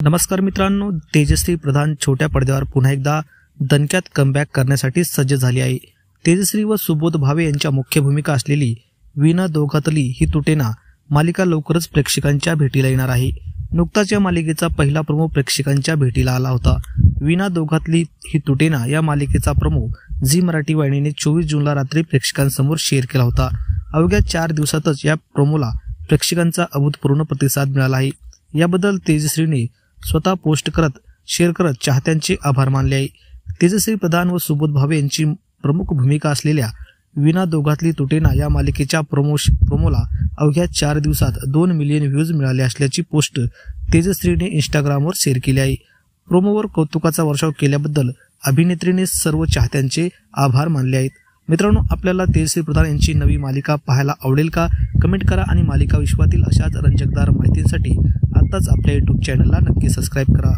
नमस्कार मित्रांनो, तेजश्री प्रधान छोट्या पडद्यावर पुन्हा एकदा दणक्यात कमबॅक करण्यासाठी सज्ज झाली आहे। तेजश्री व सुबोध भावे यांच्या मुख्य भूमिका असलेली विना दोघातली ही तुटेना मालिका लवकरच प्रेक्षकांच्या भेटीला येणार आहे। नुकताच या मालिकेचा पहिला प्रोमो प्रेक्षकांच्या भेटीला आला होता। विना दोघातली ही तुटेना या मालिकेचा प्रोमो झी मराठी वाहिनीने 24 जूनला रात्री प्रेक्षकांसमोर शेअर केला होता। अवघ्या 4 दिवसातच या प्रोमोला प्रेक्षकांचा अभूतपूर्व प्रतिसाद मिळाला आहे। याबद्दल तेजश्रीने स्वतः पोस्ट करत शेअर करत चाहत्यांचे आभार मानले आहे। तेजश्री प्रधान व सुबोध भावे यांची प्रमुख भूमिका असलेल्या विना दोघातली तुटेना या मालिकेच्या प्रोमोला अवघ्या 4 दिवसात 2 मिलियन व्ह्यूज मिळाले असल्याची पोस्ट तेजश्रीने इंस्टाग्रामवर शेअर केली आहे। प्रोमोवर कौतुकाचा वर्षाव केल्याबद्दल अभिनेत्रीने सर्व चाहत्यांचे आभार मानले आहेत। मित्रांनो, आपल्याला तेजश्री प्रधान यांची नवी मालिका पाहायला आवडेल का? कमेंट करा आणि मालिका विश्वातील अशाच रंजकदार माहितीसाठी आताच आपल्या YouTube चॅनलला नक्की सबस्क्राइब करा।